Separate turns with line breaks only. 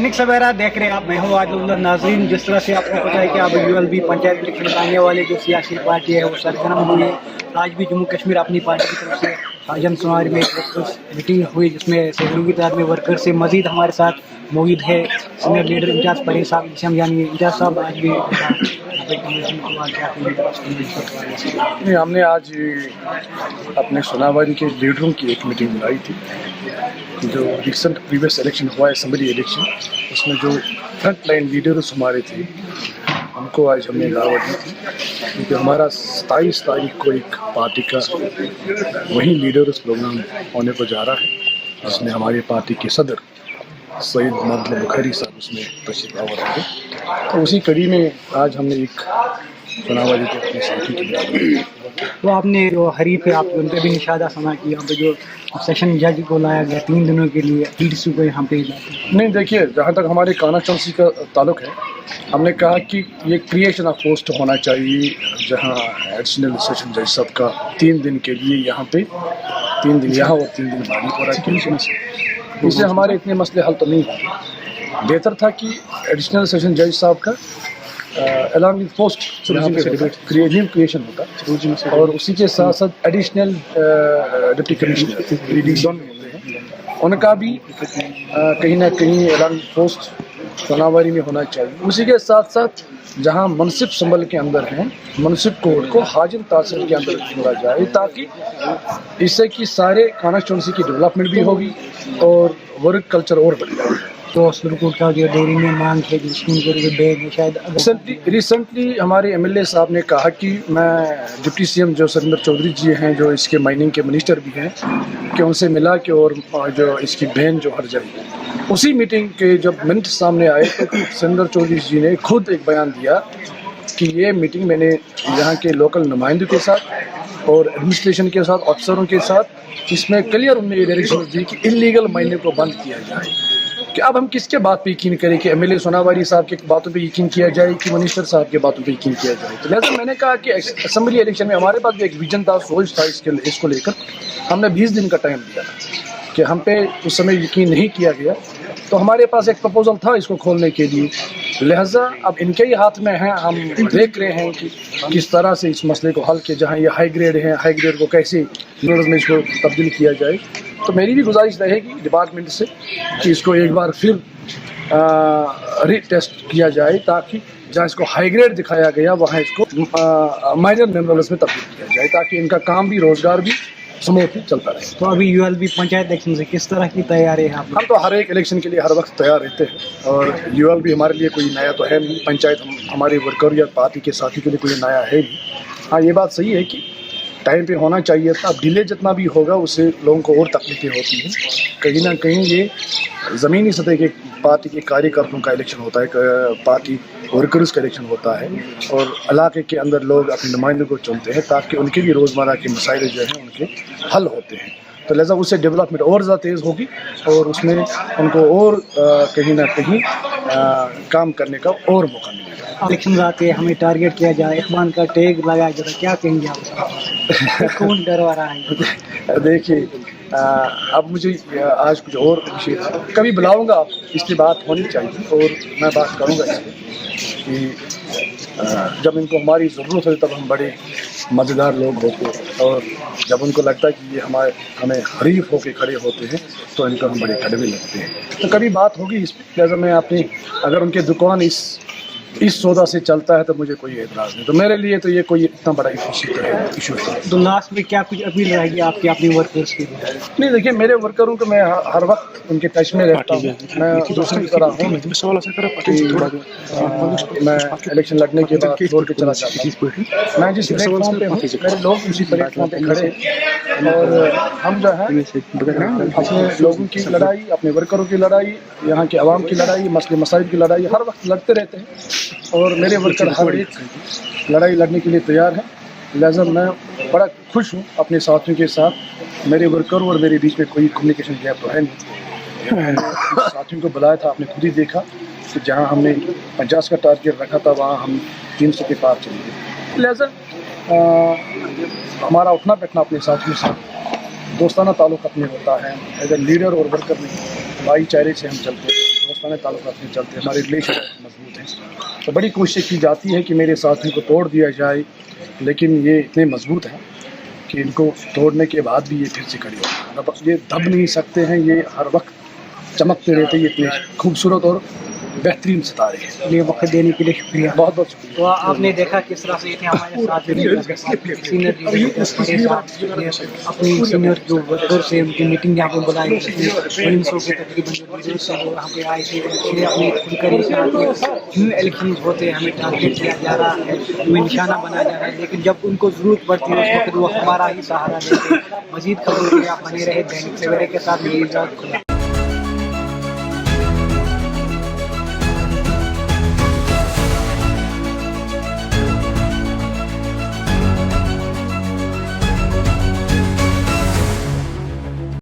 दैनिक सवेरा देख रहे हैं आप, मैं हूँ आदिल नाजरीन। जिस तरह से आपको पता है कि अब ULB पंचायत इलेक्शन में आने वाले जो सियासी पार्टी है वो सरगर्म हुई है। आज भी जम्मू कश्मीर अपनी पार्टी की तरफ से जनसुनवाई में एक मीटिंग हुई जिसमें सैकड़ों की तादाद में वर्कर से मजीद हमारे साथ मौजूद है सीनियर लीडर इम्तियाज़ परेज साहब, जिसे हम जानिए। इम्तियाज़ साहब, आज भी
नहीं, हमने आज अपने सोनावारी के लीडरों की एक मीटिंग बुलाई थी। जो रिसेंट प्रीवियस इलेक्शन हुआ है, असेंबली इलेक्शन, उसमें जो फ्रंट लाइन लीडर्स हमारे थे हमको आज हमने दावत दी थी, क्योंकि हमारा 27 तारीख को एक पार्टी का वही लीडर्स प्रोग्राम होने को जा रहा है, जिसमें हमारी पार्टी के सदर सैयद मोहम्मद बुखारी साहब उसमें तशरीफ आवर होंगे। तो उसी कड़ी में आज हमने एक सोनावारी के अपने साथी की
तो आपने जो हरीफ है आप उनके भी निशादा सुना कि यहाँ पे जो सेशन जज को लाया गया 3 दिनों के लिए PDC को यहाँ पे
नहीं, देखिए, जहाँ तक हमारे कॉन्स्टिट्यूंसी का ताल्लुक है, हमने कहा कि ये क्रिएशन ऑफ पोस्ट होना चाहिए, जहाँ एडिशनल सेशन जज साहब का 3 दिन के लिए यहाँ पे 3 दिन यहाँ और 3 दिन बानीपुरा के। इससे हमारे इतने मसले हल तो नहीं होंगे। बेहतर था कि एडिशनल सेशन जज साहब का अलॉन्ग विद पोस्ट क्रिएशन होता, और उसी के साथ साथ एडिशनल डिप्टी कमिश्नर उनका भी कहीं ना कहीं अलॉन्ग पोस्ट सोनावारी में होना चाहिए। उसी के साथ साथ जहां मुनसिफ संबल के अंदर हैं, मुनसिफ कोर्ट को हाजिर तासीर के अंदर जोड़ा जाए, ताकि इससे कि सारे कॉन्स्टिट्यूंसी की डेवलपमेंट भी होगी और वर्क कल्चर और बढ़ेगा।
तो सुरकोट का जो डेयरी में मांग है कि शायद
रिसेंटली हमारे MLA साहब ने कहा कि मैं डिप्टी CM जो सुरेंद्र चौधरी जी हैं, जो इसके माइनिंग के मिनिस्टर भी हैं, कि उनसे मिला के और जो इसकी बैन जो हट जाएगी। उसी मीटिंग के जब मिनट सामने आए तो सुरेंद्र चौधरी जी ने खुद एक बयान दिया कि ये मीटिंग मैंने यहाँ के लोकल नुमाइंदों के साथ और एडमिनिस्ट्रेशन के साथ, अफसरों के साथ, इसमें क्लियर उन्होंने ये डायरेक्शन दी कि इलीगल माइनिंग को बंद किया जाए। कि अब हम किसके बात पे यकीन करें कि MLA सोनावारी साहब की बातों पे यकीन किया जाए कि मिनिस्टर साहब के बातों पे यकीन किया जाए। तो लिहाजा मैंने कहा कि असेंबली इलेक्शन में हमारे पास भी एक विजन था, सोच था, इसको लेकर हमने 20 दिन का टाइम दिया कि हम पे उस समय यकीन नहीं किया गया, तो हमारे पास एक प्रपोजल था इसको खोलने के लिए। लिहाजा अब इनके ही हाथ में है, हम देख रहे हैं कि किस तरह से इस मसले को हल किया। जहाँ ये हाई ग्रेड है, हाई ग्रेड को कैसे में इसको तब्दील किया जाए। तो मेरी भी गुजारिश रहेगी डिपार्टमेंट से कि इसको एक बार फिर रीटेस्ट किया जाए, ताकि जहाँ इसको हाई ग्रेड दिखाया गया वहाँ इसको माइनर मिनरल्स में तब्दील किया जाए, ताकि इनका काम भी, रोजगार भी स्मूथ चलता रहे।
तो अभी ULB पंचायत इलेक्शन से किस तरह की तैयारी है आप?
हम तो हर एक इलेक्शन के लिए हर वक्त तैयार रहते हैं, और ULB हमारे लिए कोई नया तो है नहीं, पंचायत हमारे वर्कर या पार्टी के साथी के लिए कोई नया है नहीं। हाँ, ये बात सही है कि टाइम पे होना चाहिए था। अब डिले जितना भी होगा उससे लोगों को और तकलीफें होती हैं। कहीं ना कहीं ये ज़मीनी सतह के पार्टी के कार्यकर्ताओं का इलेक्शन होता है, पार्टी वर्कर्स का इलेक्शन होता है, और इलाके के अंदर लोग अपने नुमाइंदों को चुनते हैं ताकि उनके भी रोज़मर्रा के मसाइल जो हैं उनके हल होते हैं। तो लिहाजा उससे डेवलपमेंट और ज़्यादा तेज़ होगी, और उसमें उनको और कहीं ना कहीं काम करने का और मौका मिलेगा।
इलेक्शन आते हमें टारगेट किया जाए, इखवान का टैग लगाया जाता, क्या कहेंगे आप? कौन डरवा रहा है?
देखिए, अब मुझे आज कुछ और विषय कभी बुलाऊंगा, आप इस पर बात होनी चाहिए, और मैं बात करूंगा इस पर कि जब इनको हमारी ज़रूरत है तब हम बड़े मज़ेदार लोग होते हैं, और जब उनको लगता है कि ये हमें हरीफ होके खड़े होते हैं तो इनको हम बड़े कड़वे लगते हैं। तो कभी बात होगी इस पर। जैसे मैं अपनी, अगर उनके दुकान इस सौदा से चलता है तो मुझे कोई एतराज़ नहीं। तो मेरे लिए तो ये कोई इतना बड़ा इशू है।
तो लास्ट में क्या कुछ अपील रहेगी आपकी अपने वर्कर्स की?
नहीं, देखिए, मेरे वर्करों को मैं हर वक्त उनके टच में रहता हूँ। मैं दूसरी तरह हूँ, मैं इलेक्शन लड़ने के बाद छोड़ के चला जाता हूँ। मैं जिस प्लेटफॉर्म पे हूँ, मेरे लोग उसी प्लेटफॉर्म पे खड़े हैं, और हम जो है अपने लोगों की लड़ाई, अपने वर्करों की लड़ाई, यहाँ के आवाम की लड़ाई, मसले मसाइल की लड़ाई हर वक्त लड़ते रहते हैं, और मेरे वर्कर हर एक लड़ाई लड़ने के लिए तैयार हैं। लिहाजा मैं बड़ा खुश हूँ अपने साथियों के साथ। मेरे वर्कर और मेरे बीच में कोई कम्युनिकेशन गैप तो है नहीं। साथियों को बुलाया था, आपने खुद ही देखा कि जहाँ हमने 50 का टारगेट रखा था वहाँ हम 300 के पार चले गए। लिहाजा हमारा उठना बैठना अपने साथियों से, दोस्ताना ताल्लुक़ अपने होता है। अगर लीडर और वर्कर में भाईचारे से हम चलते हैं, دوستانہ تعلقات میں چلتے ہیں، ہمارے ریلیشن مضبوط ہیں، تو بڑی کوشش کی جاتی ہے کہ میرے ساتھ ان کو توڑ دیا جائے، لیکن یہ اتنے مضبوط ہیں کہ ان کو توڑنے کے بعد بھی یہ پھر سے کھڑے ہوتے ہیں، یہ دب نہیں سکتے ہیں، یہ ہر وقت چمکتے رہتے ہیں، یہ اتنے خوبصورت اور بہترین ستارے ہیں۔
یہ وقت دینے کے لیے شکریہ۔
بہت بہت شکریہ۔
تو آپ نے دیکھا کس طرح سے یہ تھے ہمارے ساتھ سینئر اپنی سینئر جو ورکر سے ان کی میٹنگ یہاں پہ بلائی گئی تھی، 300 کے تقریباً جو لیڈرس ہیں وہ یہاں پہ آئے تھے، یہ اپنی کھل کر یہ کہا کہ کیوں الیکشن ہوتے ہیں، ہمیں ٹارگیٹ کیا جا رہا ہے، ہمیں نشانہ بنایا جا رہا ہے، لیکن جب ان کو ضرورت پڑتی ہے اس وقت وہ ہمارا ہی سہارا دیتے ہیں۔ مزید خبروں کے لیے آپ بنے رہے دینک سویرے کے ساتھ۔ میری اجازت، خدا